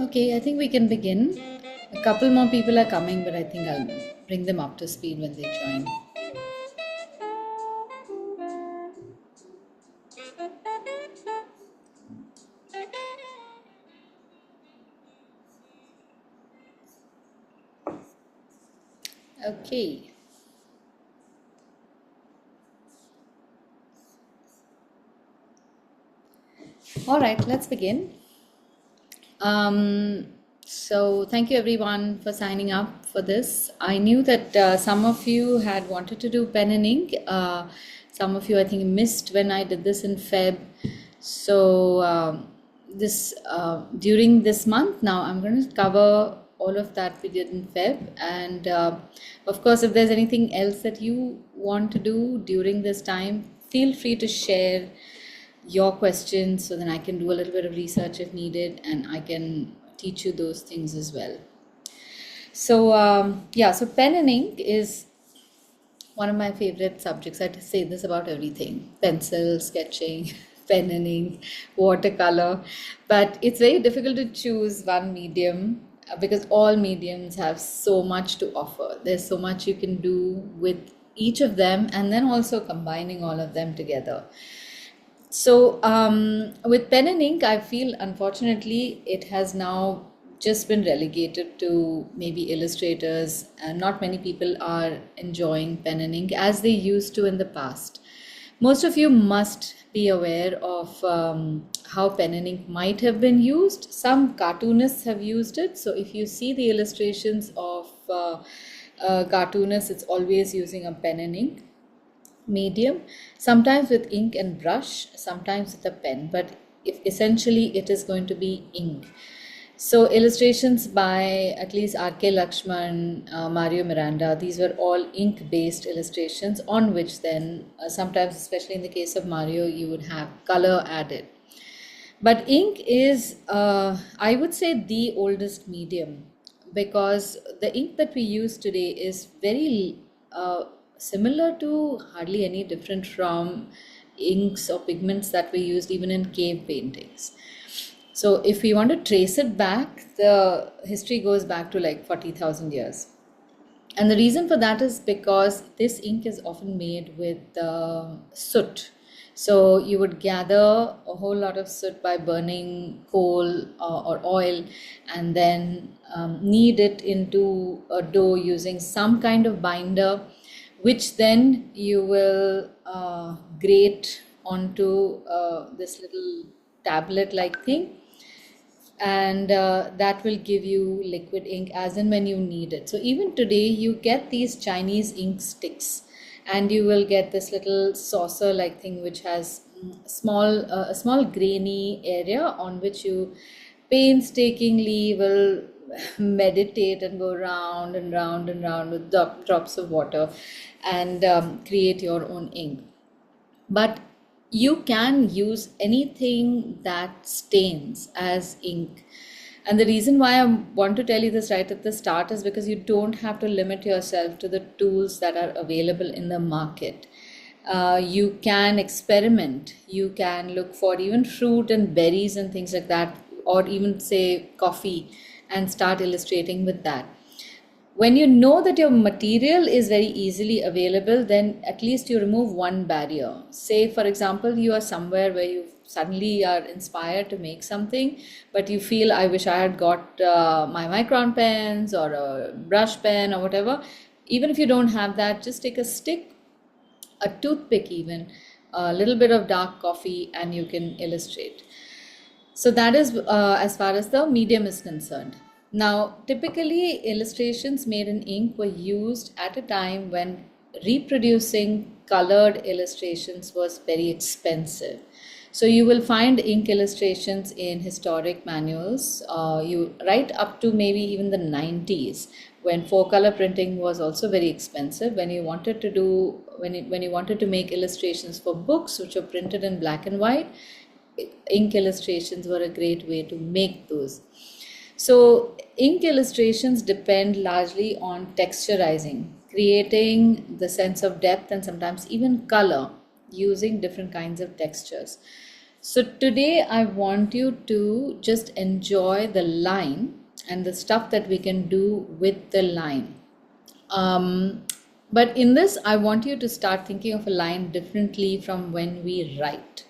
Okay, I think we can begin. A couple more people are coming, but I think I'll bring them up to speed when they join. Okay. All right, let's begin. So thank you everyone for signing up for this. I knew that some of you had wanted to do pen and ink. Some of you, I think, missed when I did this in Feb. So this during this month now, I'm going to cover all of that we did in Feb. And of course, if there's anything else that you want to do during this time, feel free to share your questions so then I can do a little bit of research if needed and I can teach you those things as well. So so pen and ink is one of my favorite subjects. I say this about everything: pencil, sketching, pen and ink, watercolor. But it's very difficult to choose one medium because all mediums have so much to offer. There's so much you can do with each of them and then also combining all of them together. So, with pen and ink, I feel unfortunately it has now just been relegated to maybe illustrators, and not many people are enjoying pen and ink as they used to in the past. Most of you must be aware of how pen and ink might have been used. Some cartoonists have used it. So, if you see the illustrations of cartoonists, it's always using a pen and ink medium, sometimes with ink and brush, sometimes with a pen, but if essentially it is going to be ink. So illustrations by at least R.K. Laxman, Mario Miranda, these were all ink-based illustrations on which then sometimes, especially in the case of Mario, you would have color added. But ink is, I would say, the oldest medium because the ink that we use today is very similar to hardly any different from inks or pigments that we used even in cave paintings. So if we want to trace it back, the history goes back to like 40,000 years. And the reason for that is because this ink is often made with soot. So you would gather a whole lot of soot by burning coal or oil and then knead it into a dough using some kind of binder, which then you will grate onto this little tablet like thing, and that will give you liquid ink as and when you need it. So even today you get these Chinese ink sticks and you will get this little saucer like thing which has a small grainy area on which you painstakingly will meditate and go round and round and round with drops of water and create your own ink. But you can use anything that stains as ink. And the reason why I want to tell you this right at the start is because you don't have to limit yourself to the tools that are available in the market. You can experiment. You can look for even fruit and berries and things like that, or even say coffee, and start illustrating with that. When you know that your material is very easily available, then at least you remove one barrier. Say, for example, you are somewhere where you suddenly are inspired to make something, but you feel, I wish I had got my micron pens or a brush pen or whatever. Even if you don't have that, just take a stick, a toothpick even, a little bit of dark coffee, and you can illustrate. So that is as far as the medium is concerned. Now, typically illustrations made in ink were used at a time when reproducing colored illustrations was very expensive. So you will find ink illustrations in historic manuals, right up to maybe even the 90s, when four-color printing was also very expensive. When you wanted to make illustrations for books which were printed in black and white, ink illustrations were a great way to make those. So ink illustrations depend largely on texturizing, creating the sense of depth and sometimes even color using different kinds of textures. So today I want you to just enjoy the line and the stuff that we can do with the line. But in this, I want you to start thinking of a line differently from when we write.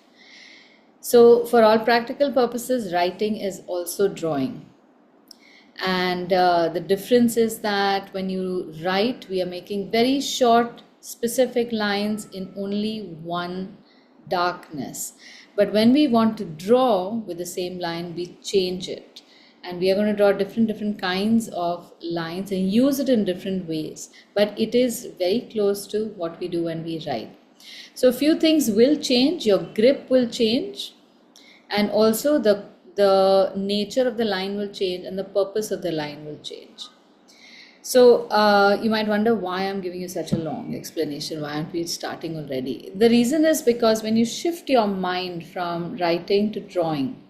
So for all practical purposes, writing is also drawing. And the difference is that when you write, we are making very short, specific lines in only one darkness. But when we want to draw with the same line, we change it. And we are going to draw different kinds of lines and use it in different ways. But it is very close to what we do when we write. So a few things will change. Your grip will change, and also the nature of the line will change, and the purpose of the line will change. So you might wonder why I'm giving you such a long explanation. Why aren't we starting already? The reason is because when you shift your mind from writing to drawing,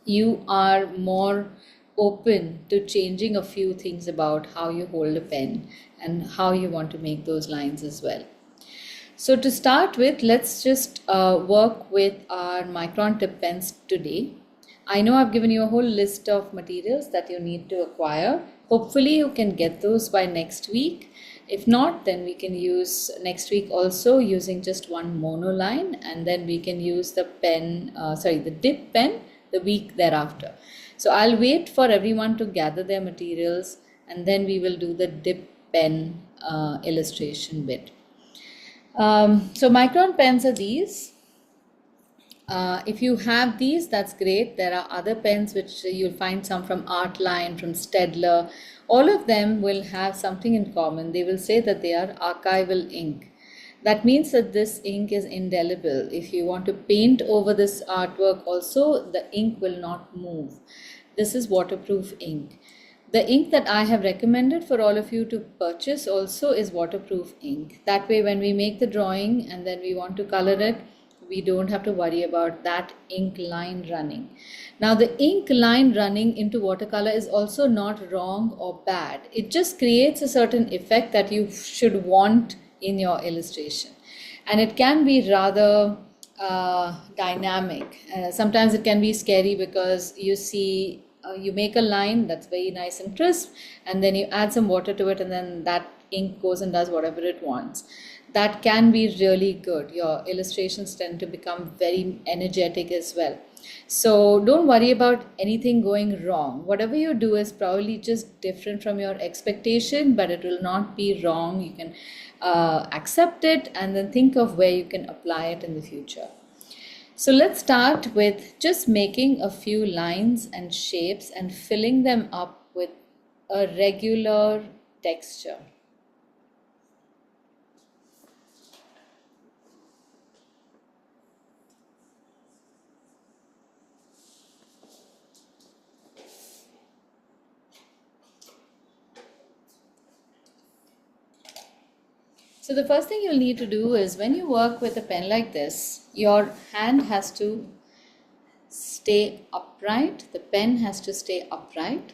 you are more open to changing a few things about how you hold a pen and how you want to make those lines as well. So to start with, let's just work with our micron tip pens today. I know I've given you a whole list of materials that you need to acquire. Hopefully you can get those by next week. If not, then we can use next week also using just one monoline, and then we can use the the dip pen the week thereafter. So I'll wait for everyone to gather their materials, and then we will do the dip pen illustration bit. So micron pens are these. If you have these, that's great. There are other pens which you'll find, some from Artline, from Stedler. All of them will have something in common. They will say that they are archival ink. That means that this ink is indelible. If you want to paint over this artwork also, the ink will not move. This is waterproof ink. The ink that I have recommended for all of you to purchase also is waterproof ink. That way when we make the drawing and then we want to color it, we don't have to worry about that ink line running. Now the ink line running into watercolor is also not wrong or bad. It just creates a certain effect that you should want in your illustration. And it can be rather dynamic. Sometimes it can be scary because you see you make a line that's very nice and crisp, and then you add some water to it, and then that ink goes and does whatever it wants. That can be really good. Your illustrations tend to become very energetic as well. So don't worry about anything going wrong. Whatever you do is probably just different from your expectation, but it will not be wrong. You can accept it and then think of where you can apply it in the future. So let's start with just making a few lines and shapes and filling them up with a regular texture. So the first thing you'll need to do is, when you work with a pen like this, your hand has to stay upright. The pen has to stay upright.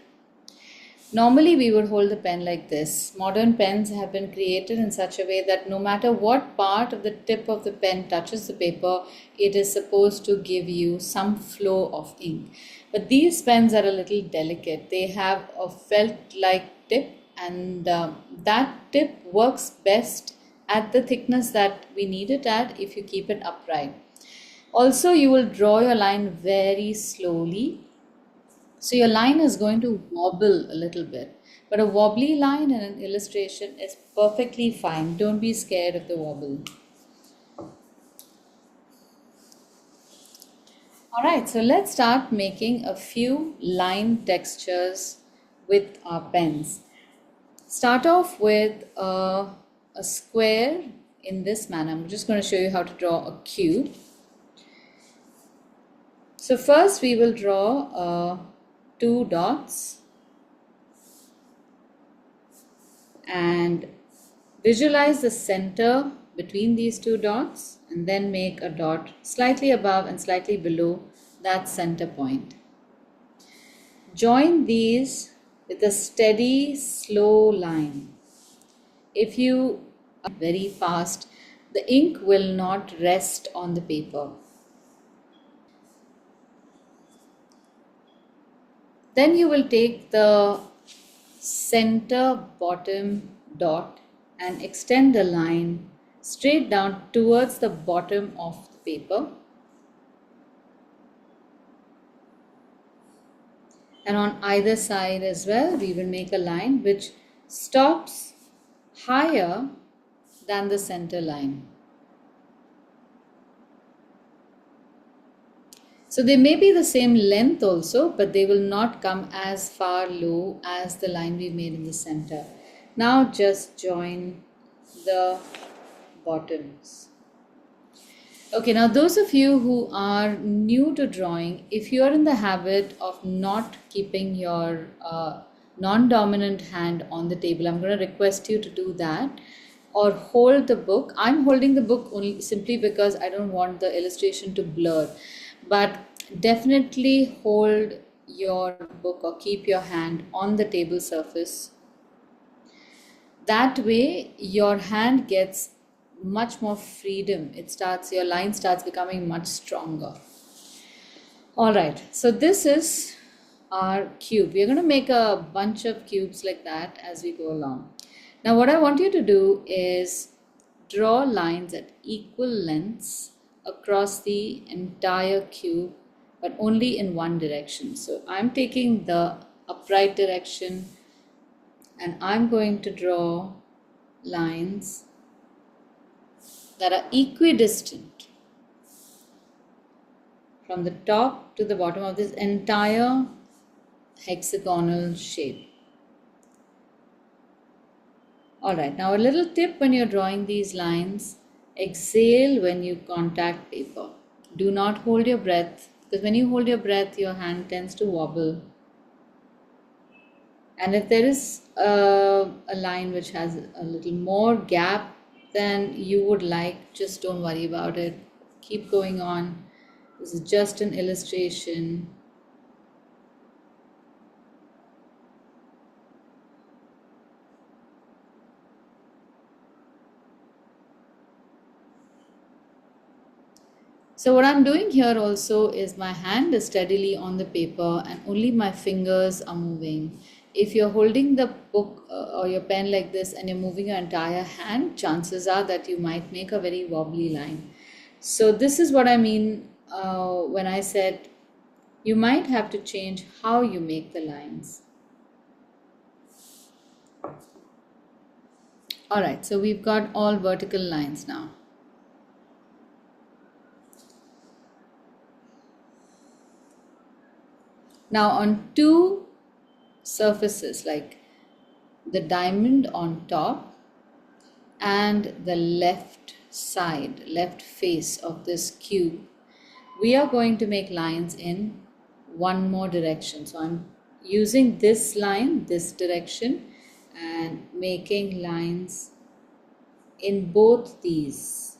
Normally we would hold the pen like this. Modern pens have been created in such a way that no matter what part of the tip of the pen touches the paper, it is supposed to give you some flow of ink. But these pens are a little delicate. They have a felt-like tip, and that tip works best at the thickness that we need it at if you keep it upright. Also, you will draw your line very slowly. So your line is going to wobble a little bit. But a wobbly line in an illustration is perfectly fine. Don't be scared of the wobble. Alright, so let's start making a few line textures with our pens. Start off with a square in this manner. I'm just going to show you how to draw a cube. So first we will draw two dots and visualize the center between these two dots, and then make a dot slightly above and slightly below that center point. Join these with a steady, slow line. If you are very fast, the ink will not rest on the paper. Then you will take the center bottom dot and extend the line straight down towards the bottom of the paper. And on either side as well, we will make a line which stops higher than the center line. So they may be the same length also, but they will not come as far low as the line we made in the center. Now just join the bottoms. Okay, now those of you who are new to drawing, if you are in the habit of not keeping your non-dominant hand on the table, I'm going to request you to do that, or hold the book. I'm holding the book only simply because I don't want the illustration to blur, but definitely hold your book or keep your hand on the table surface. That way your hand gets much more freedom. Your line starts becoming much stronger. All right, so this is our cube. We're going to make a bunch of cubes like that as we go along. Now what I want you to do is draw lines at equal lengths across the entire cube, but only in one direction. So I'm taking the upright direction and I'm going to draw lines that are equidistant from the top to the bottom of this entire hexagonal shape. Alright, now a little tip when you're drawing these lines: exhale when you contact paper. Do not hold your breath, because when you hold your breath, your hand tends to wobble. And if there is a line which has a little more gap than you would like, just don't worry about it. Keep going on. This is just an illustration. So what I'm doing here also is my hand is steadily on the paper and only my fingers are moving. If you're holding the book or your pen like this and you're moving your entire hand, chances are that you might make a very wobbly line. So this is what I mean when I said you might have to change how you make the lines. Alright, so we've got all vertical lines now. Now on two surfaces, like the diamond on top and the left face of this cube, we are going to make lines in one more direction. So I'm using this line, this direction, and making lines in both these,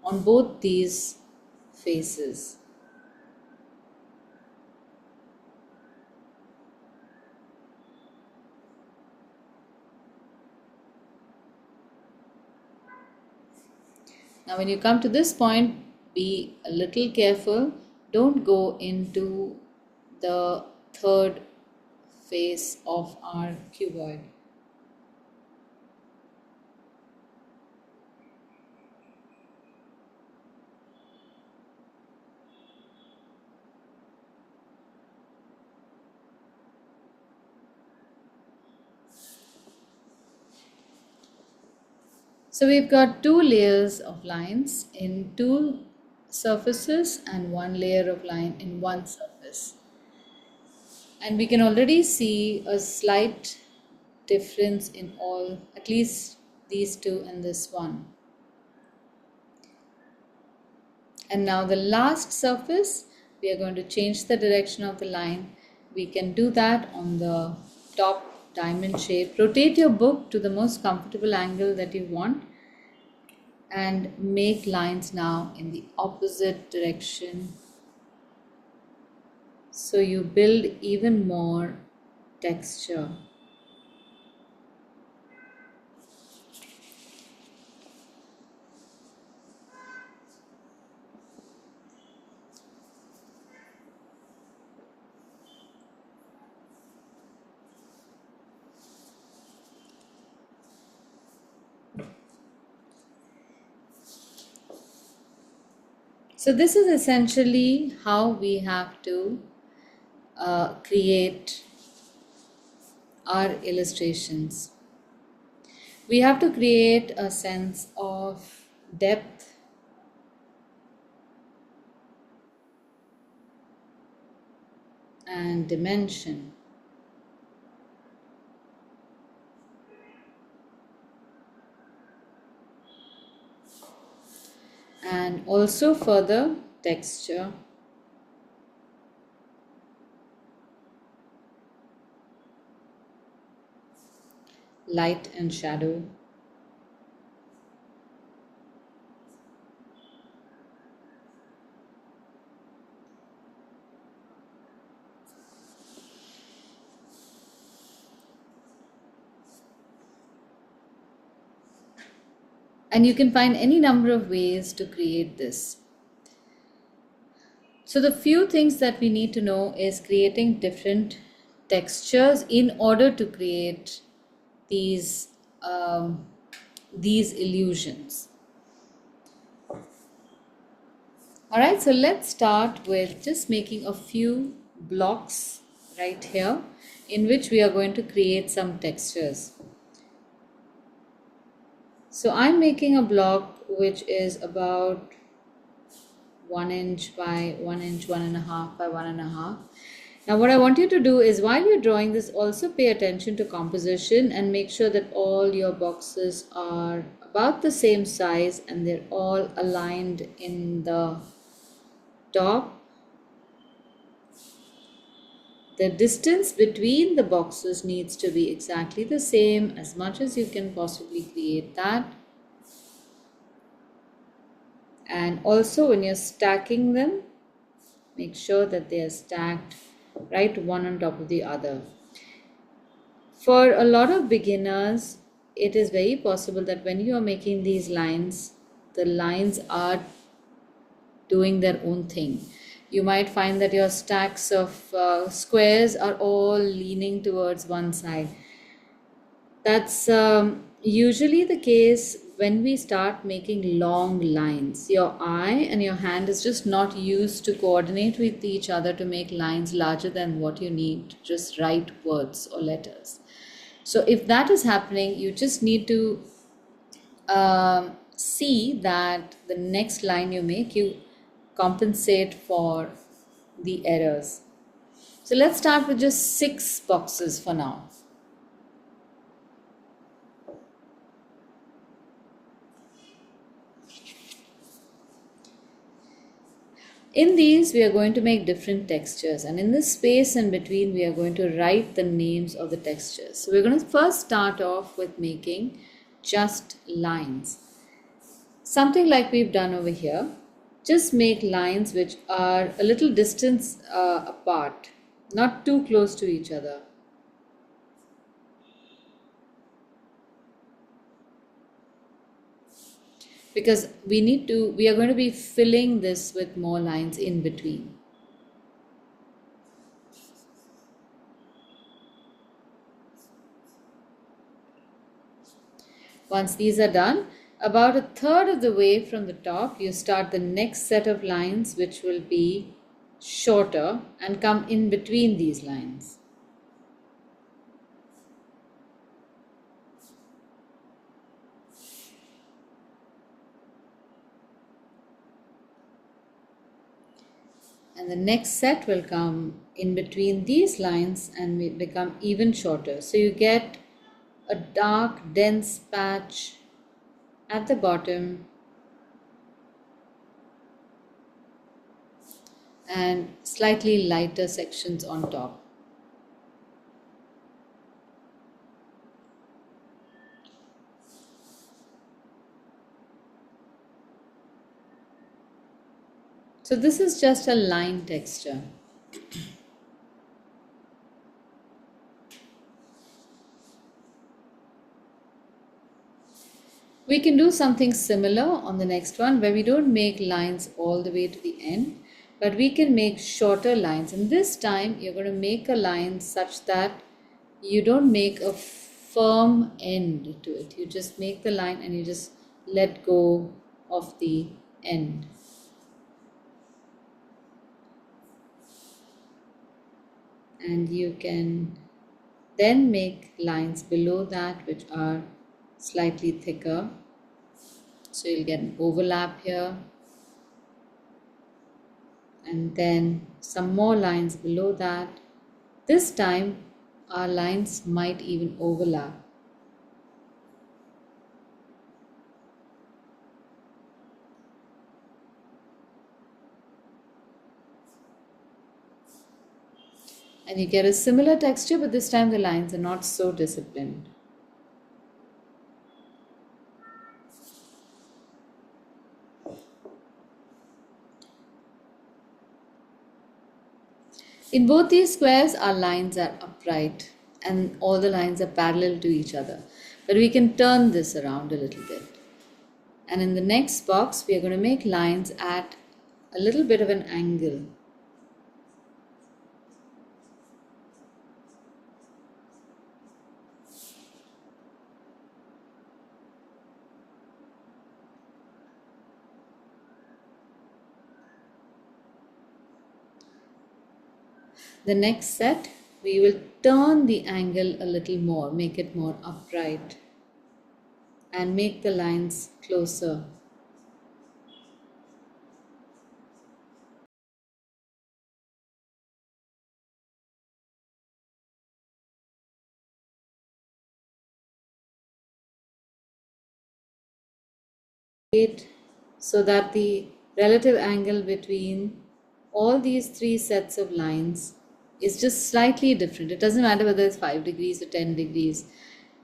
on both these faces. Now when you come to this point, be a little careful. Don't go into the third face of our cuboid. So we've got two layers of lines in two surfaces and one layer of line in one surface. And we can already see a slight difference in all, at least these two and this one. And now the last surface, we are going to change the direction of the line. We can do that on the top diamond shape. Rotate your book to the most comfortable angle that you want and make lines now in the opposite direction. So you build even more texture. So this is essentially how we have to create our illustrations. We have to create a sense of depth and dimension. And also further texture. Light and shadow. And you can find any number of ways to create this. So the few things that we need to know is creating different textures in order to create these illusions. All right, so let's start with just making a few blocks right here in which we are going to create some textures. So I'm making a block which is about 1 inch by 1 inch, 1.5 by 1.5. Now what I want you to do is, while you're drawing this, also pay attention to composition and make sure that all your boxes are about the same size and they're all aligned in the top. The distance between the boxes needs to be exactly the same, as much as you can possibly create that. And also when you're stacking them, make sure that they are stacked right one on top of the other. For a lot of beginners, it is very possible that when you are making these lines, the lines are doing their own thing. You might find that your stacks of squares are all leaning towards one side. That's usually the case when we start making long lines. Your eye and your hand is just not used to coordinate with each other to make lines larger than what you need to just write words or letters. So if that is happening, you just need to see that the next line you make, you compensate for the errors. So let's start with just 6 boxes for now. In these, we are going to make different textures, and in this space in between, we are going to write the names of the textures. So we're going to first start off with making just lines. Something like we've done over here. Just make lines which are a little distance apart, not too close to each other. Because we are going to be filling this with more lines in between. Once these are done, about a third of the way from the top, you start the next set of lines, which will be shorter and come in between these lines. And the next set will come in between these lines and will become even shorter. So you get a dark, dense patch at the bottom and slightly lighter sections on top. So this is just a line texture. We can do something similar on the next one, where we don't make lines all the way to the end, but we can make shorter lines. And this time you're going to make a line such that you don't make a firm end to it. You just make the line and you just let go of the end. and you can then make lines below that which are slightly thicker. So you'll get an overlap here, and then some more lines below that. This time our lines might even overlap. And you get a similar texture, but this time the lines are not so disciplined. In both these squares, our lines are upright and all the lines are parallel to each other. But we can turn this around a little bit. And in the next box, we are going to make lines at a little bit of an angle. The next set, we will turn the angle a little more, make it more upright, and make the lines closer. So that the relative angle between all these three sets of lines is just slightly different. It doesn't matter whether it's 5 degrees or 10 degrees.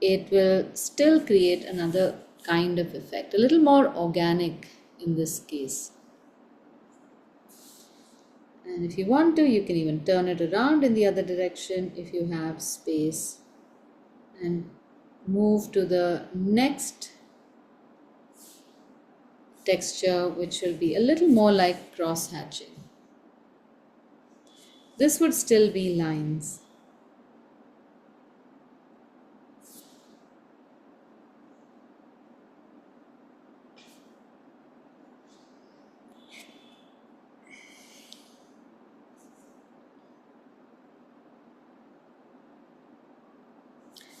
It will still create another kind of effect, a little more organic in this case. And if you want to, you can even turn it around in the other direction if you have space, and move to the next texture, which will be a little more like cross hatching. This would still be lines.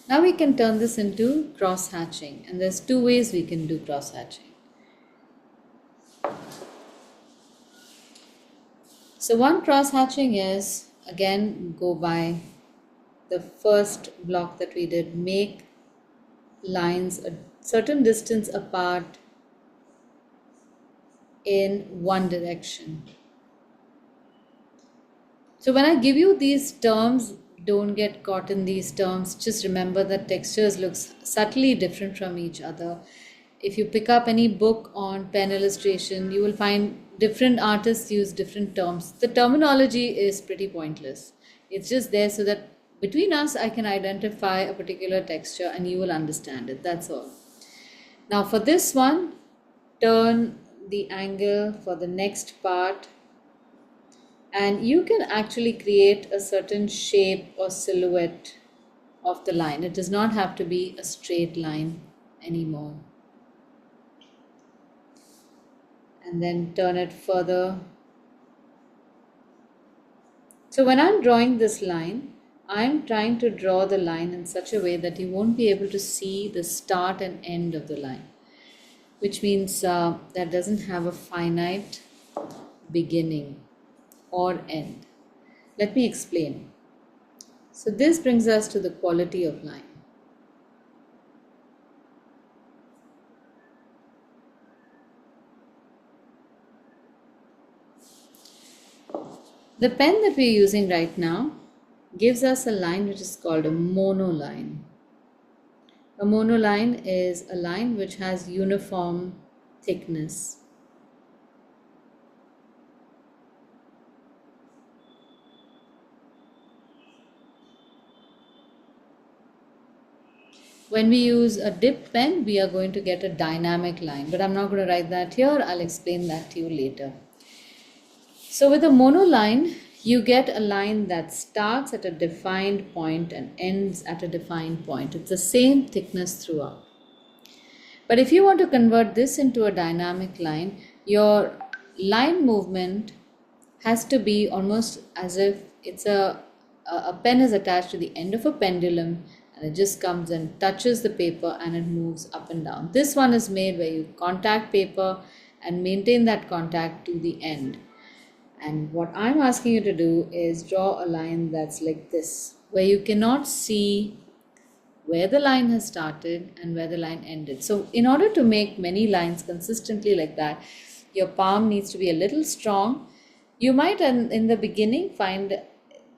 Now we can turn this into cross hatching, and there's two ways we can do cross hatching. So one cross hatching is, again, go by the first block that we did, make lines a certain distance apart in one direction. So when I give you these terms, don't get caught in these terms. Just remember that textures look subtly different from each other. If you pick up any book on pen illustration, you will find different artists use different terms. The terminology is pretty pointless. It's just there so that between us, I can identify a particular texture and you will understand it. That's all. Now for this one, turn the angle for the next part, and you can actually create a certain shape or silhouette of the line. It does not have to be a straight line anymore. And then turn it further. So when I'm drawing this line, I'm trying to draw the line in such a way that you won't be able to see the start and end of the line, which means that doesn't have a finite beginning or end. Let me explain. So this brings us to the quality of line. The pen that we're using right now gives us a line which is called a monoline. A monoline is a line which has uniform thickness. When we use a dip pen, we are going to get a dynamic line, but I'm not going to write that here. I'll explain that to you later. So with a monoline, you get a line that starts at a defined point and ends at a defined point. It's the same thickness throughout. But if you want to convert this into a dynamic line, your line movement has to be almost as if it's a a pen is attached to the end of a pendulum, and it just comes and touches the paper and it moves up and down. This one is made where you contact paper and maintain that contact to the end. And what I'm asking you to do is draw a line that's like this, where you cannot see where the line has started and where the line ended. So in order to make many lines consistently like that, your palm needs to be a little strong. You might in the beginning find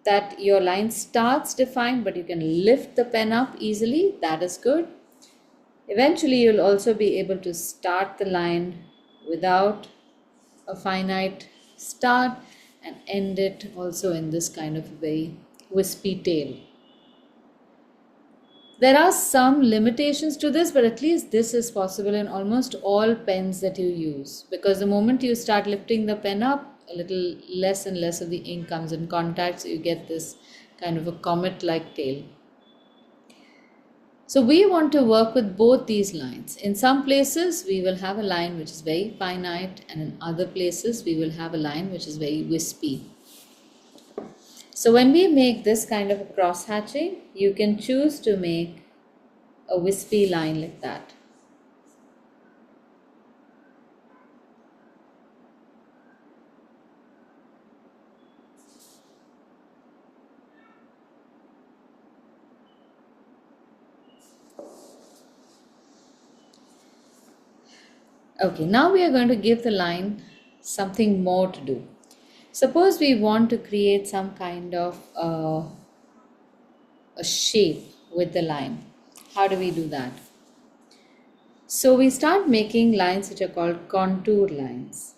that your line starts defined, but you can lift the pen up easily. That is good. Eventually, you'll also be able to start the line without a finite start and end it also in this kind of very wispy tail. There are some limitations to this, but at least this is possible in almost all pens that you use, because the moment you start lifting the pen up, a little less and less of the ink comes in contact, so you get this kind of a comet-like tail. So we want to work with both these lines. In some places, we will have a line which is very finite, and in other places, we will have a line which is very wispy. So when we make this kind of a cross hatching, you can choose to make a wispy line like that. Okay, now we are going to give the line something more to do. Suppose we want to create some kind of a shape with the line. How do we do that? So we start making lines which are called contour lines.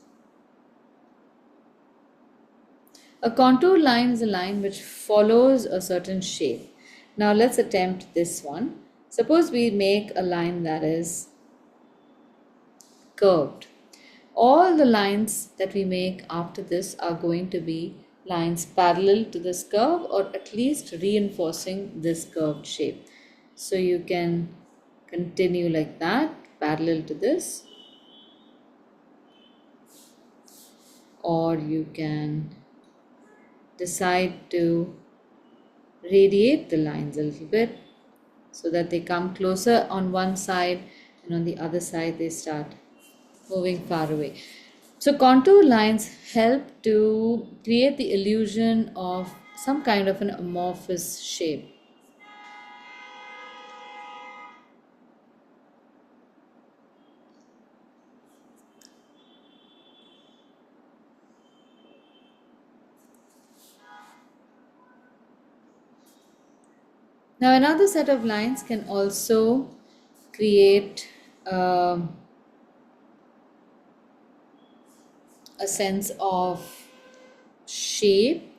A contour line is a line which follows a certain shape. Now let's attempt this one. Suppose we make a line that is curved. All the lines that we make after this are going to be lines parallel to this curve, or at least reinforcing this curved shape. So you can continue like that, parallel to this, or you can decide to radiate the lines a little bit so that they come closer on one side, and on the other side they start moving far away. So contour lines help to create the illusion of some kind of an amorphous shape. Now another set of lines can also create a sense of shape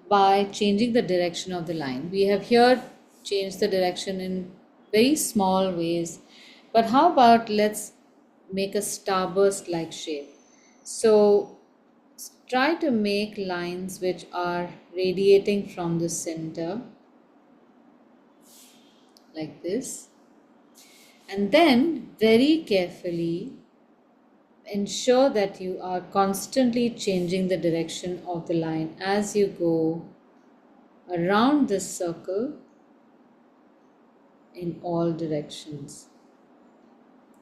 by changing the direction of the line. We have here changed the direction in very small ways, but how about let's make a starburst like shape. So try to make lines which are radiating from the center like this, and then very carefully ensure that you are constantly changing the direction of the line as you go around this circle in all directions.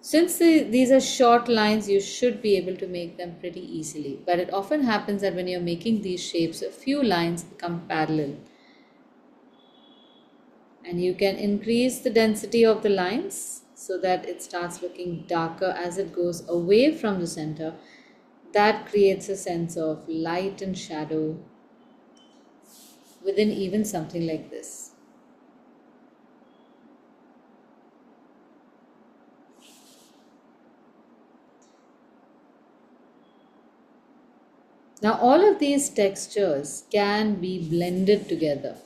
Since these are short lines, you should be able to make them pretty easily, but it often happens that when you're making these shapes, a few lines become parallel, and you can increase the density of the lines so that it starts looking darker as it goes away from the center. That creates a sense of light and shadow within even something like this. Now all of these textures can be blended together.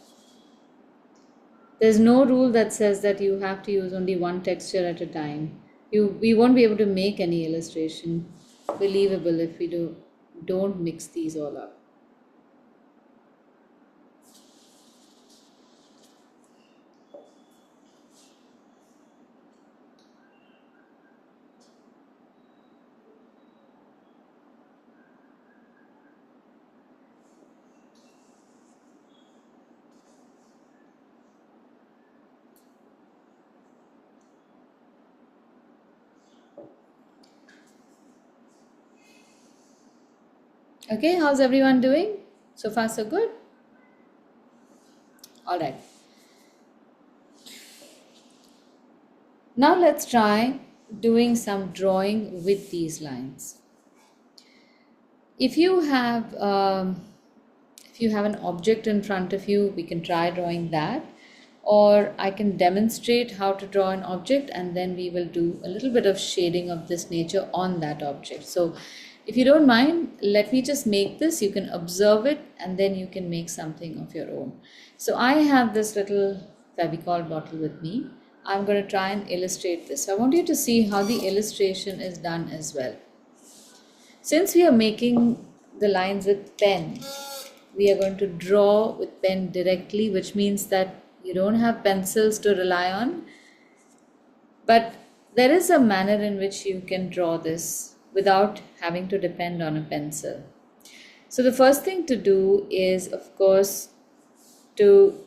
There's no rule that says that you have to use only one texture at a time. We won't be able to make any illustration believable if we don't mix these all up. Okay, how's everyone doing? So far, so good? All right. Now let's try doing some drawing with these lines. If you have an object in front of you, we can try drawing that, or I can demonstrate how to draw an object and then we will do a little bit of shading of this nature on that object. So if you don't mind, let me just make this. You can observe it and then you can make something of your own. So I have this little Fevicol bottle with me. I'm going to try and illustrate this. So I want you to see how the illustration is done as well. Since we are making the lines with pen, we are going to draw with pen directly, which means that you don't have pencils to rely on. But there is a manner in which you can draw this without having to depend on a pencil. So the first thing to do is, of course, to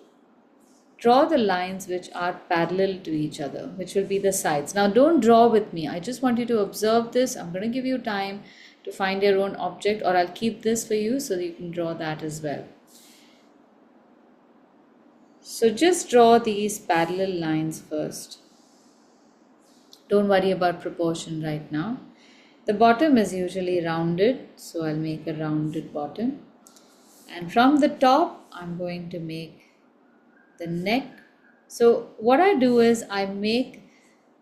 draw the lines which are parallel to each other, which will be the sides. Now don't draw with me. I just want you to observe this. I'm going to give you time to find your own object, or I'll keep this for you so that you can draw that as well. So just draw these parallel lines first. Don't worry about proportion right now. The bottom is usually rounded, so I'll make a rounded bottom. And from the top, I'm going to make the neck. So what I do is I make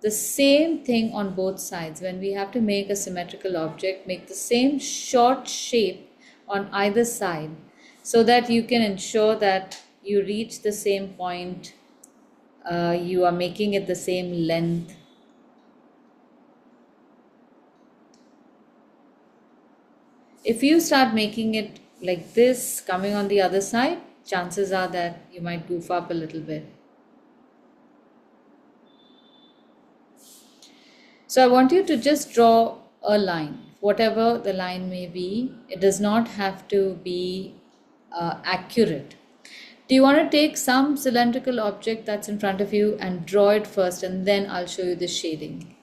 the same thing on both sides. When we have to make a symmetrical object, make the same short shape on either side so that you can ensure that you reach the same point, you are making it the same length. If you start making it like this, coming on the other side, chances are that you might goof up a little bit. So I want you to just draw a line, whatever the line may be. It does not have to be accurate. Do you want to take some cylindrical object that's in front of you and draw it first, and then I'll show you the shading?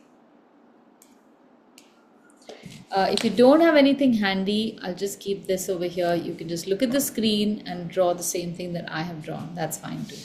If you don't have anything handy, I'll just keep this over here. You can just look at the screen and draw the same thing that I have drawn. That's fine too.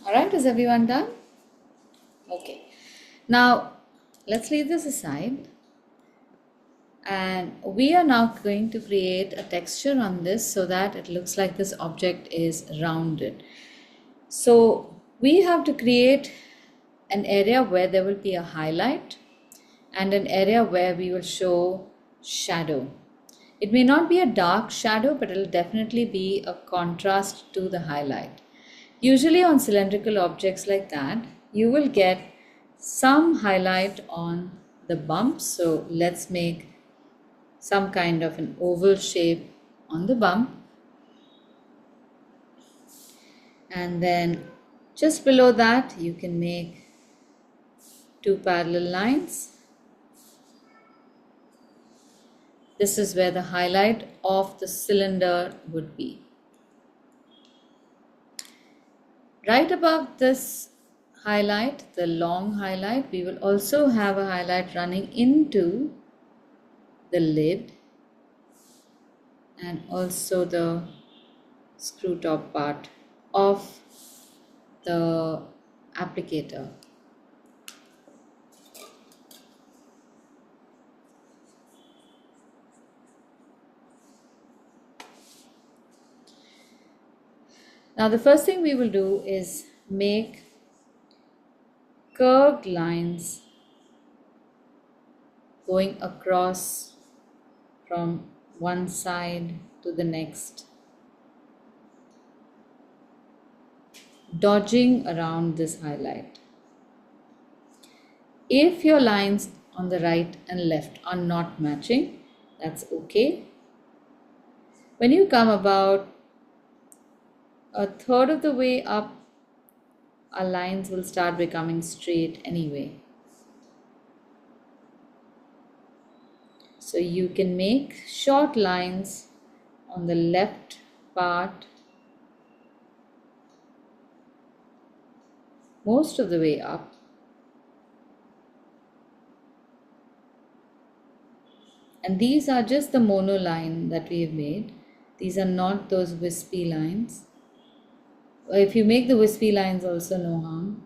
Alright, is everyone done? Okay. Now, let's leave this aside. And we are now going to create a texture on this so that it looks like this object is rounded. So, we have to create an area where there will be a highlight and an area where we will show shadow. It may not be a dark shadow, but it will definitely be a contrast to the highlight. Usually on cylindrical objects like that, you will get some highlight on the bumps. So let's make some kind of an oval shape on the bump. And then just below that you can make two parallel lines. This is where the highlight of the cylinder would be. Right above this highlight, the long highlight, we will also have a highlight running into the lid and also the screw top part of the applicator. Now the first thing we will do is make curved lines going across from one side to the next, dodging around this highlight. If your lines on the right and left are not matching, that's okay. When you come about a third of the way up, our lines will start becoming straight anyway. So you can make short lines on the left part most of the way up. And these are just the monoline that we have made. These are not those wispy lines. If you make the wispy lines also, no harm.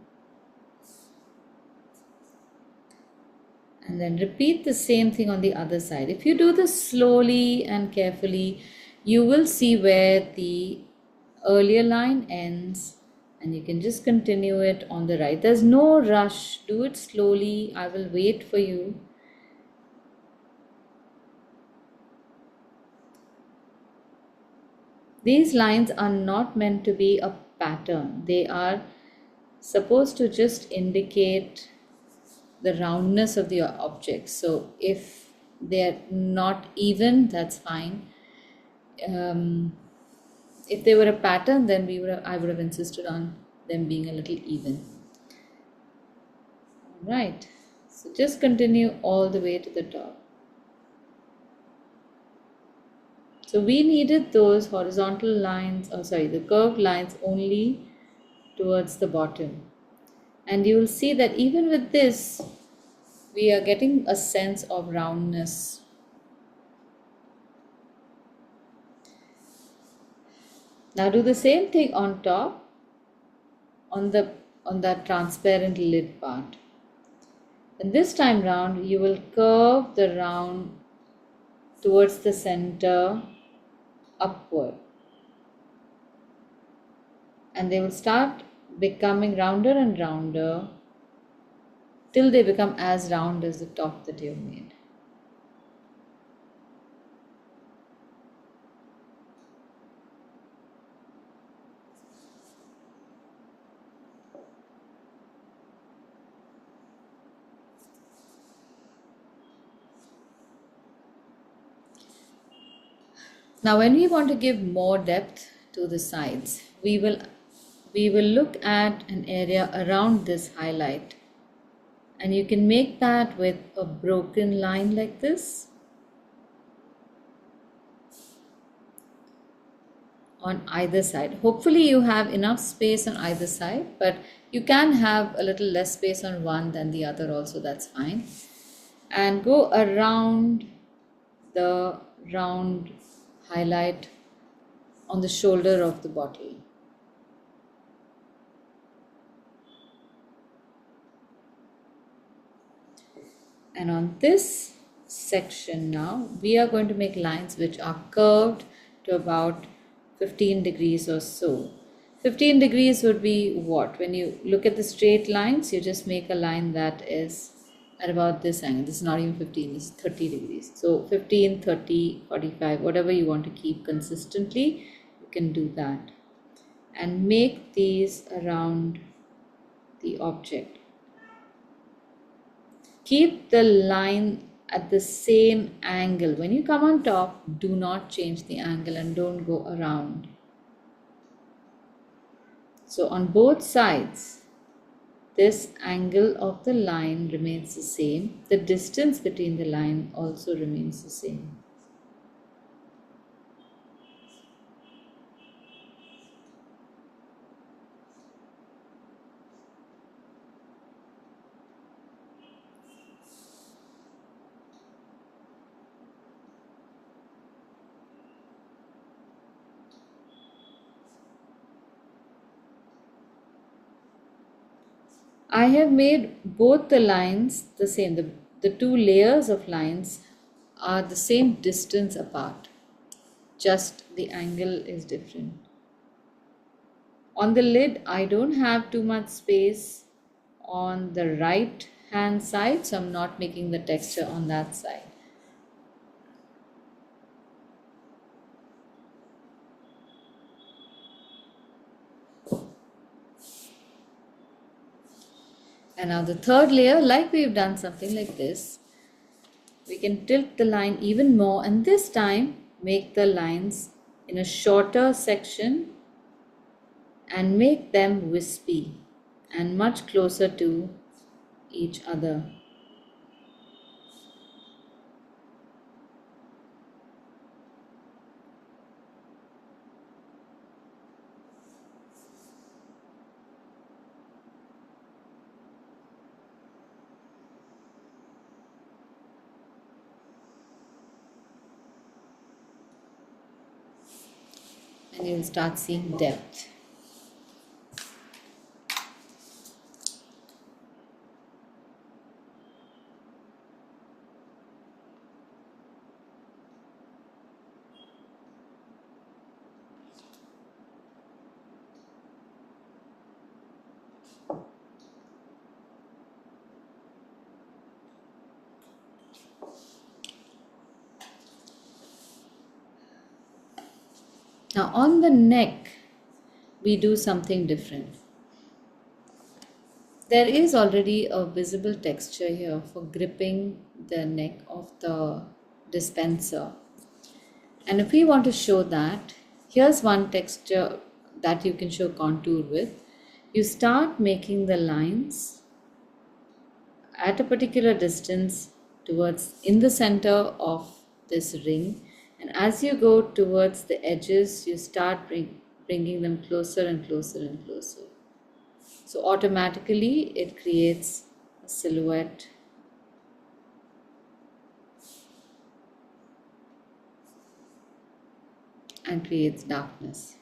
And then repeat the same thing on the other side. If you do this slowly and carefully, you will see where the earlier line ends and you can just continue it on the right. There's no rush. Do it slowly. I will wait for you. These lines are not meant to be a pattern. They are supposed to just indicate the roundness of the object. So if they're not even, that's fine. If they were a pattern, then I would have insisted on them being a little even. Right. So just continue all the way to the top. So we needed those horizontal lines, the curved lines only towards the bottom. And you will see that even with this, we are getting a sense of roundness. Now do the same thing on top, on that transparent lid part. And this time round, you will curve the round towards the center upward. And they will start becoming rounder and rounder till they become as round as the top that you've made. Now when we want to give more depth to the sides, we will look at an area around this highlight, and you can make that with a broken line like this on either side. Hopefully you have enough space on either side, but you can have a little less space on one than the other also, that's fine. And go around the round highlight on the shoulder of the bottle. And on this section now, we are going to make lines which are curved to about 15 degrees or so. 15 degrees would be what? When you look at the straight lines, you just make a line that is at about this angle. This is not even 15, this is 30 degrees. So 15, 30, 45, whatever you want to keep consistently, you can do that. And make these around the object. Keep the line at the same angle. When you come on top, do not change the angle and don't go around. So on both sides, this angle of the line remains the same. The distance between the line also remains the same. I have made both the lines the same. The two layers of lines are the same distance apart, just the angle is different. On the lid, I don't have too much space on the right hand side, so I'm not making the texture on that side. And now the third layer, like we've done something like this, we can tilt the line even more, and this time make the lines in a shorter section and make them wispy and much closer to each other. And you'll start seeing depth. Now on the neck, we do something different. There is already a visible texture here for gripping the neck of the dispenser. And if we want to show that, here's one texture that you can show contour with. You start making the lines at a particular distance towards in the center of this ring, and as you go towards the edges, you start bringing them closer and closer and closer. So automatically it creates a silhouette and creates darkness.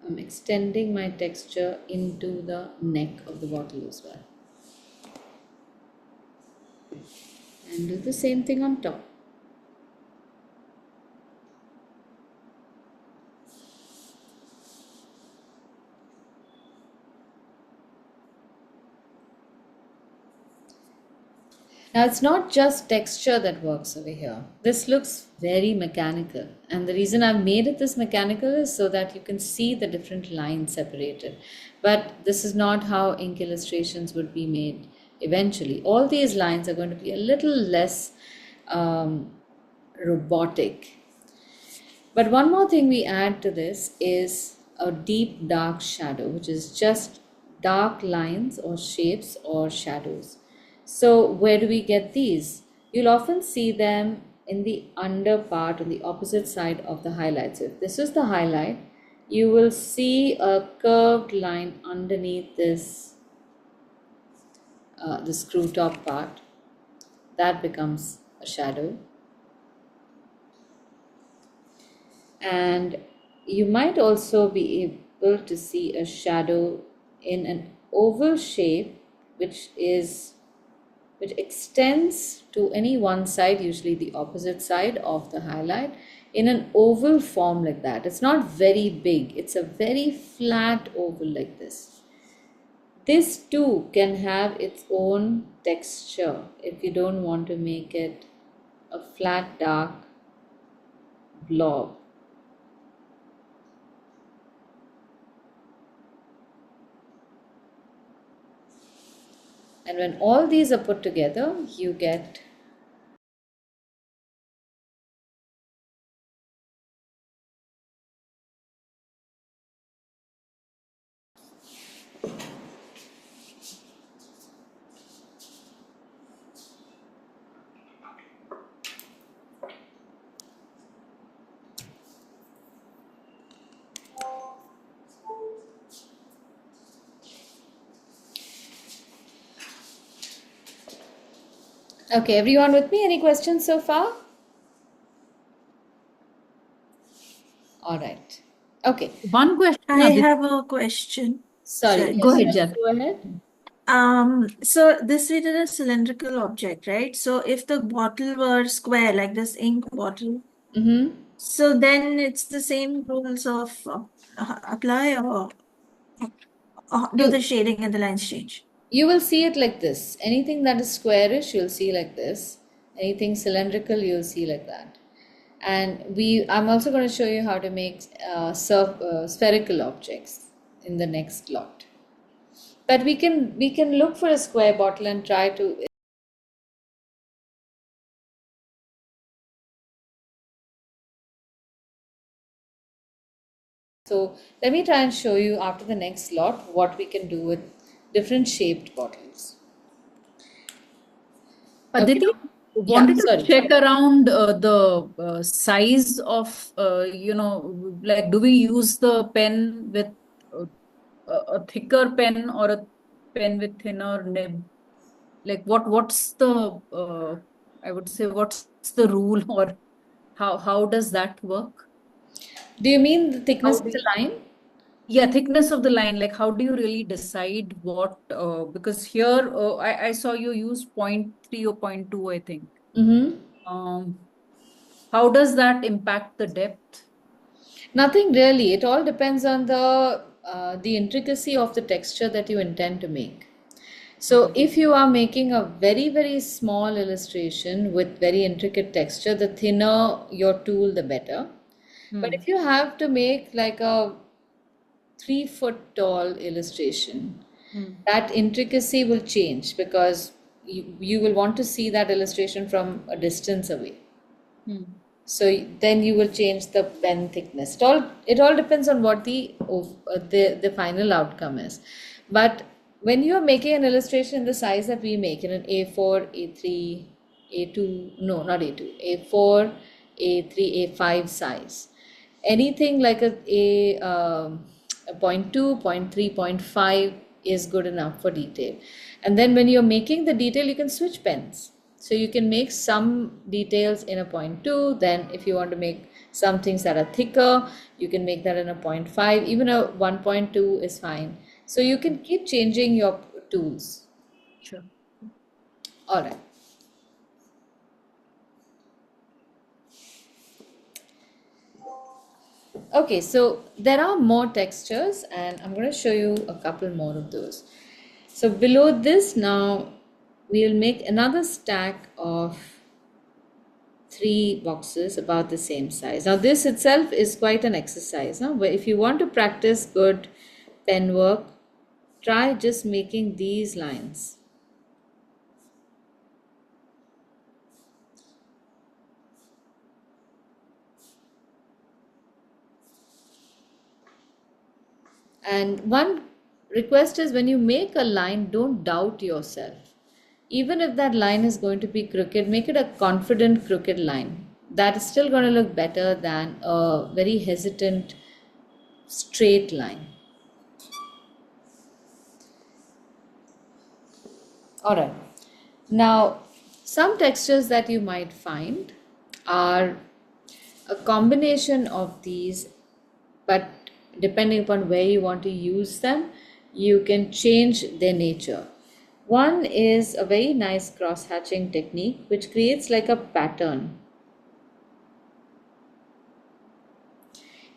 I'm extending my texture into the neck of the bottle as well. And do the same thing on top. Now it's not just texture that works over here. This looks very mechanical, and the reason I've made it this mechanical is so that you can see the different lines separated. But this is not how ink illustrations would be made eventually. All these lines are going to be a little less robotic. But one more thing we add to this is a deep dark shadow, which is just dark lines or shapes or shadows. So where do we get these? You'll often see them in the under part on the opposite side of the highlight. So if this is the highlight, you will see a curved line underneath this the screw top part. That becomes a shadow. And you might also be able to see a shadow in an oval shape which extends to any one side, usually the opposite side of the highlight, in an oval form like that. It's not very big, it's a very flat oval like this. This too can have its own texture if you don't want to make it a flat dark blob. And when all these are put together, you get Okay, everyone with me? Any questions so far? All right. Okay. One question, I Aditi. have a question. Sorry. Go Yes, ahead, yes, Jan. go ahead. So this is a cylindrical object, right? So if the bottle were square, like this ink bottle, Mm-hmm. so then it's the same rules of apply, or do the You shading and the lines change? you will see it like this. Anything that is squarish, you'll see like this. Anything cylindrical, you'll see like that. And I'm also going to show you how to make spherical objects in the next lot. But we can look for a square bottle and try to. So let me try and show you after the next lot what we can do with different shaped bottles. Okay. Aditi, Yeah, wanted to sorry. check around the size of, like, do we use the pen with uh, a thicker pen or a pen with thinner nib? Like, what's the, I would say, what's the rule, or how does that work? Do you mean the How thickness of do the you, line? yeah, thickness of the line, like how do you really decide what, because here I saw you use point 0.3 or point 0.2, I think. Mm-hmm. Um, how does that impact the depth? Nothing really. It all depends on the intricacy of the texture that you intend to make. So Okay. if you are making a very, very small illustration with very intricate texture, the thinner your tool, the better. But Hmm. if you have to make like a 3 foot tall illustration, Hmm. that intricacy will change because you will want to see that illustration from a distance away. Hmm. So then you will change the pen thickness. It all depends on what the final outcome is. But when you are making an illustration in the size that we make in an A4, A3, A2, no, not A2, A4, A3, A5 size, anything like a point 0.2, point 0.3, point 0.5 is good enough for detail. And then when you're making the detail, you can switch pens. So you can make some details in a point 0.2, then if you want to make some things that are thicker, you can make that in a point 0.5, even a 1.2 is fine. So you can keep changing your tools. Sure. All right. Okay, so there are more textures and I'm going to show you a couple more of those. So below this now, we'll make another stack of 3 boxes about the same size. Now this itself is quite an exercise. Huh? Where if you want to practice good pen work, try just making these lines. And one request is when you make a line, don't doubt yourself. Even if that line is going to be crooked, make it a confident crooked line. That is still going to look better than a very hesitant straight line. All right. Now, some textures that you might find are a combination of these, but depending upon where you want to use them, you can change their nature. One is a very nice cross hatching technique which creates like a pattern.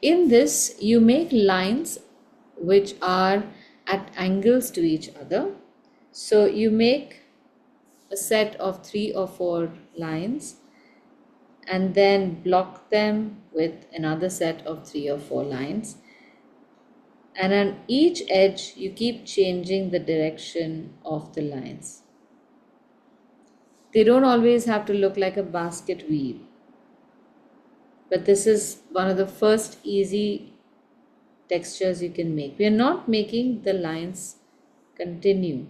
In this, you make lines which are at angles to each other. So you make a set of 3 or 4 lines and then block them with another set of 3 or 4 lines. And on each edge, you keep changing the direction of the lines. They don't always have to look like a basket weave, but this is one of the first easy textures you can make. We are not making the lines continue.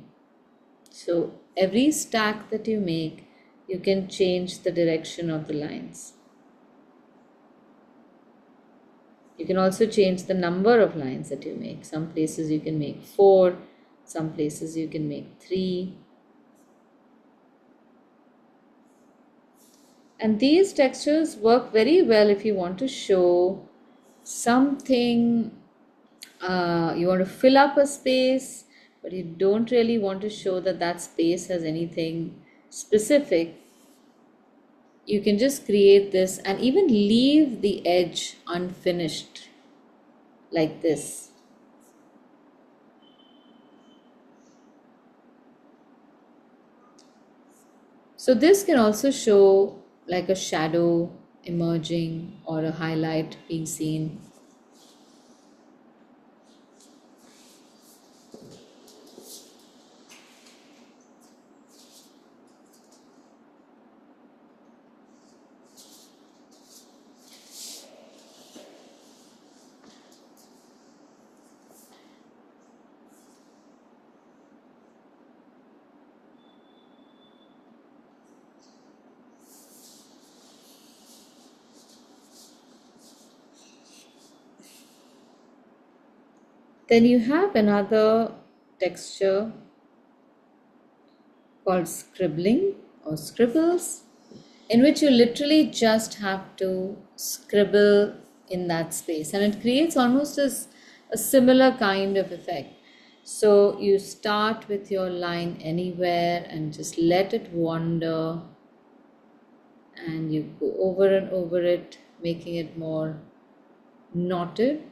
So every stack that you make you can change the direction of the lines. You can also change the number of lines that you make. Some places you can make 4, some places you can make 3. And these textures work very well if you want to show something, you want to fill up a space, but you don't really want to show that that space has anything specific. You can just create this and even leave the edge unfinished like this. So this can also show like a shadow emerging or a highlight being seen. Then you have another texture called scribbling or scribbles, in which you literally just have to scribble in that space, and it creates almost as a similar kind of effect. So you start with your line anywhere and just let it wander, and you go over and over it, making it more knotted.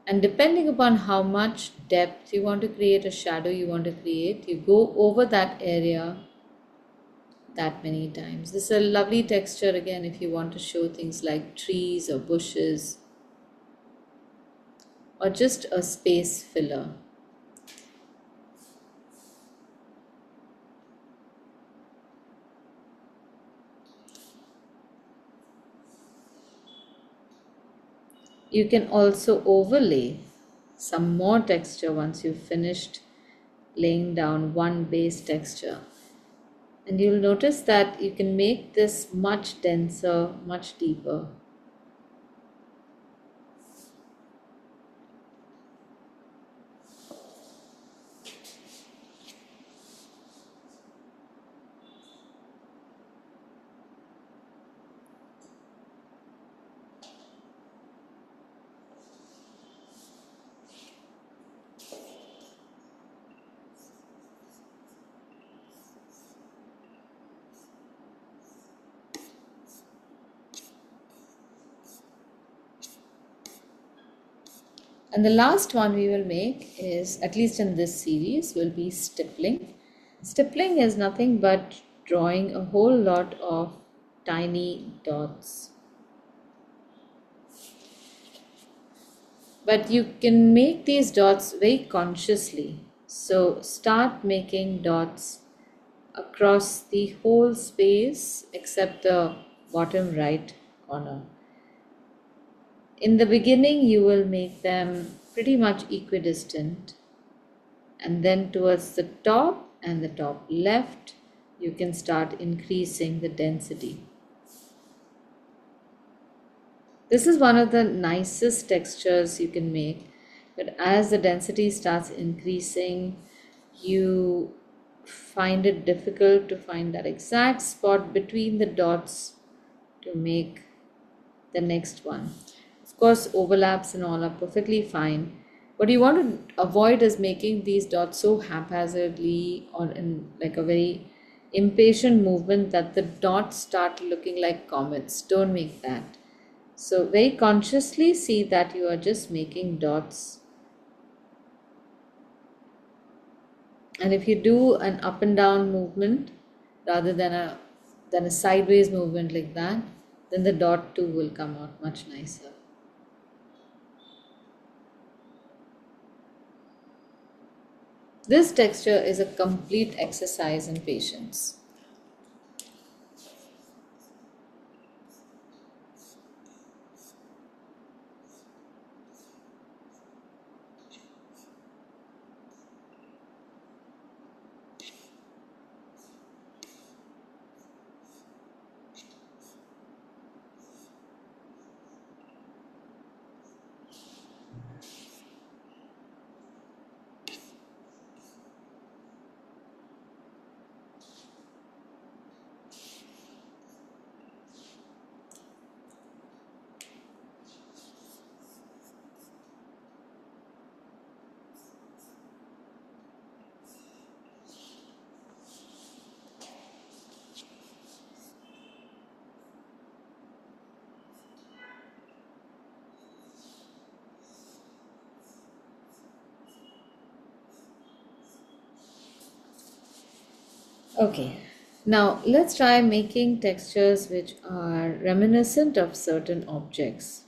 And depending upon how much depth you want to create, a shadow you want to create, you go over that area that many times. This is a lovely texture again if you want to show things like trees or bushes or just a space filler. You can also overlay some more texture once you've finished laying down one base texture. And you'll notice that you can make this much denser, much deeper. And the last one we will make is, at least in this series, will be stippling. Stippling is nothing but drawing a whole lot of tiny dots. But you can make these dots very consciously. So start making dots across the whole space except the bottom right corner. In the beginning, you will make them pretty much equidistant, and then towards the top and the top left, you can start increasing the density. This is one of the nicest textures you can make, but as the density starts increasing, you find it difficult to find that exact spot between the dots to make the next one. Of course, overlaps and all are perfectly fine. What you want to avoid is making these dots so haphazardly or in like a very impatient movement that the dots start looking like comets. Don't make that. So very consciously see that you are just making dots. And if you do an up and down movement rather than a sideways movement like that, then the dot too will come out much nicer. This texture is a complete exercise in patience. Okay, now let's try making textures which are reminiscent of certain objects.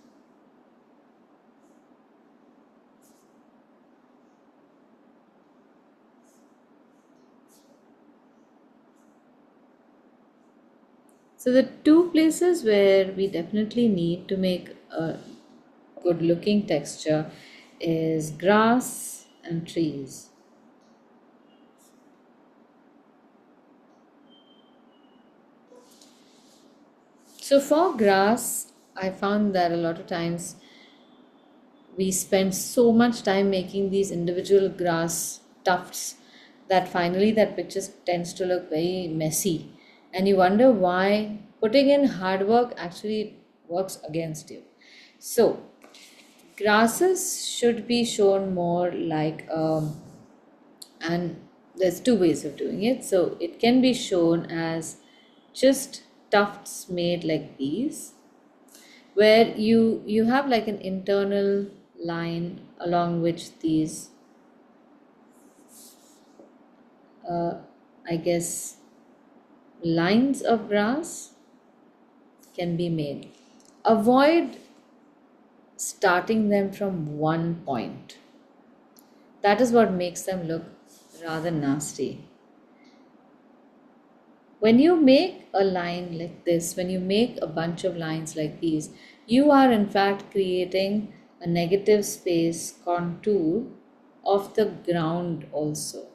So the two places where we definitely need to make a good looking texture is grass and trees. So for grass, I found that a lot of times we spend so much time making these individual grass tufts that finally that picture tends to look very messy, and you wonder why putting in hard work actually works against you. So grasses should be shown more like and there's two ways of doing it. So it can be shown as just tufts made like these, where you have like an internal line along which these uh, I guess lines of grass can be made. Avoid starting them from one point. That is what makes them look rather nasty. When you make a line like this, when you make a bunch of lines like these, you are in fact creating a negative space contour of the ground also.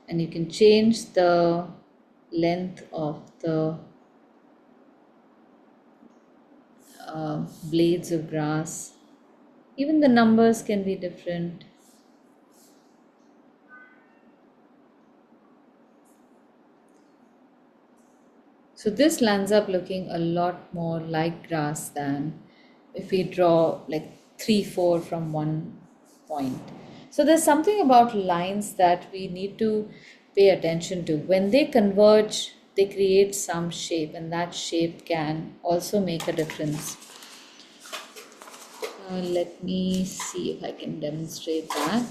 And you can change the length of the blades of grass. Even the numbers can be different. So this lands up looking a lot more like grass than if we draw like 3, 4 from one point. So there's something about lines that we need to pay attention to. When they converge, they create some shape, and that shape can also make a difference. Let me see if I can demonstrate that.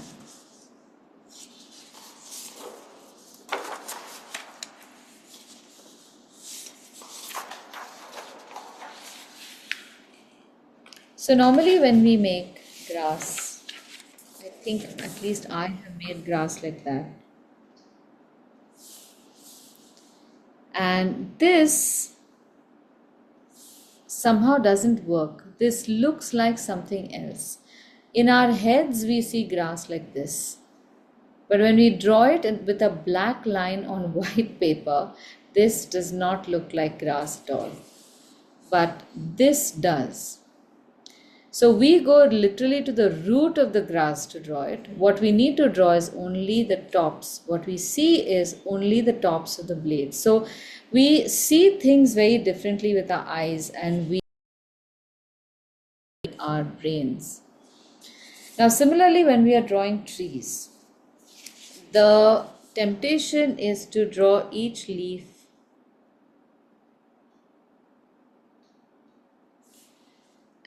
So normally when we make grass, I think at least I have made grass like that. And this somehow doesn't work. This looks like something else. In our heads, we see grass like this. But when we draw it with a black line on white paper, this does not look like grass at all. But this does. So we go literally to the root of the grass to draw it. What we need to draw is only the tops. What we see is only the tops of the blades. So we see things very differently with our eyes and we our brains. Now similarly, when we are drawing trees, the temptation is to draw each leaf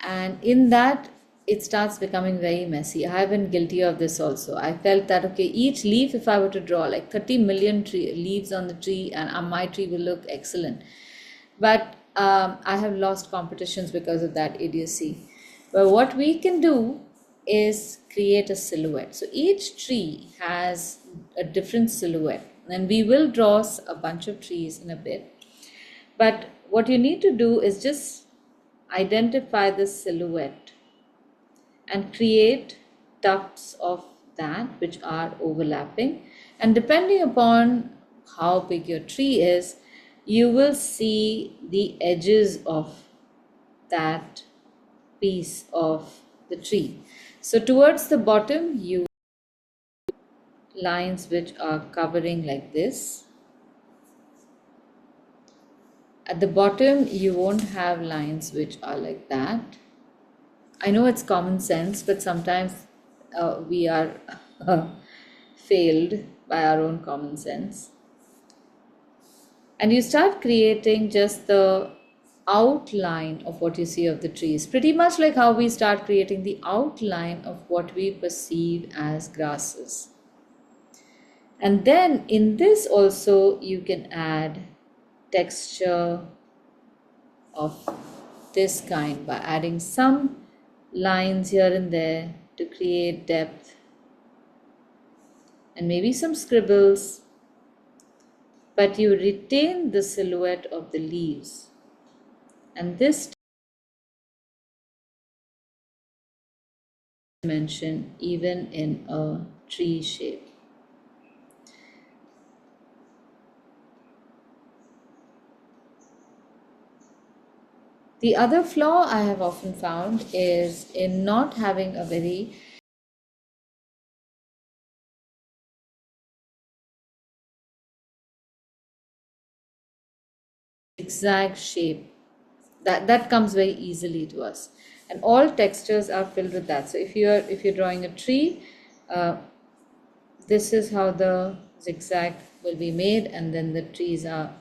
and in that it starts becoming very messy. I have been guilty of this also. I felt that okay, each leaf, if I were to draw like 30 million leaves on the tree, and my tree will look excellent. But I have lost competitions because of that idiocy. But what we can do is create a silhouette. So each tree has a different silhouette, and we will draw a bunch of trees in a bit. But what you need to do is just identify the silhouette and create tufts of that which are overlapping. And depending upon how big your tree is, you will see the edges of that piece of the tree. So towards the bottom, you lines which are covering like this. At the bottom, you won't have lines which are like that. I know it's common sense, but sometimes we are failed by our own common sense. And you start creating just the outline of what you see of the trees, pretty much like how we start creating the outline of what we perceive as grasses. And then in this also you can add texture of this kind by adding some lines here and there to create depth, and maybe some scribbles, but you retain the silhouette of the leaves. And this dimension even in a tree shape. The other flaw I have often found is in not having a very zigzag shape. That comes very easily to us, and all textures are filled with that. So if you're drawing a tree, this is how the zigzag will be made, and then the trees are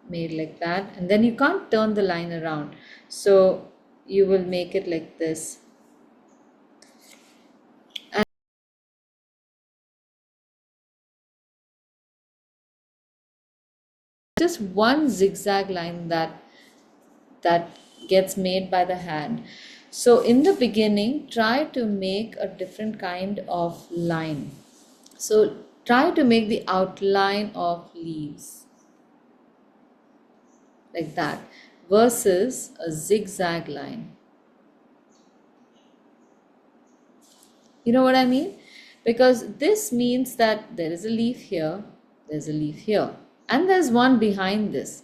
made like that, and then you can't turn the line around, so you will make it like this. And just one zigzag line that gets made by the hand. So in the beginning, try to make a different kind of line. So try to make the outline of leaves like that versus a zigzag line. You know what I mean? Because this means that there is a leaf here, there's a leaf here, and there's one behind this.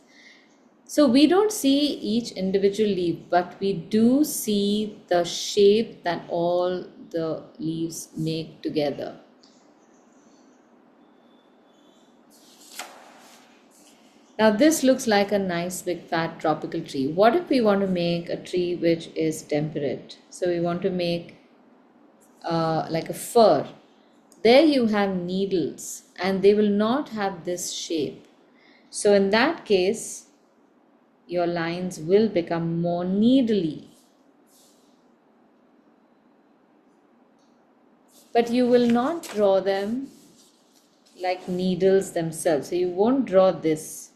So we don't see each individual leaf, but we do see the shape that all the leaves make together. Now this looks like a nice big fat tropical tree. What if we want to make a tree which is temperate? So we want to make like a fir. There you have needles and they will not have this shape. So in that case, your lines will become more needly. But you will not draw them like needles themselves. So you won't draw this.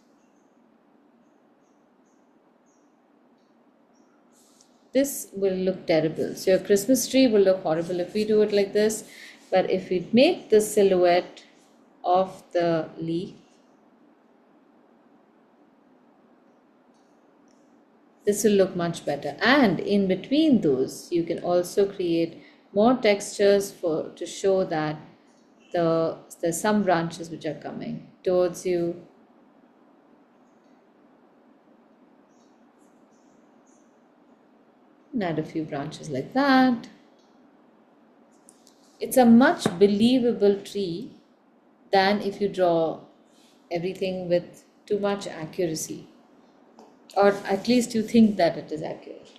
This will look terrible. So your Christmas tree will look horrible if we do it like this. But if we make the silhouette of the leaf, this will look much better. And in between those, you can also create more textures to show that there's some branches which are coming towards you. And add a few branches like that. It's a much believable tree than if you draw everything with too much accuracy, or at least you think that it is accurate.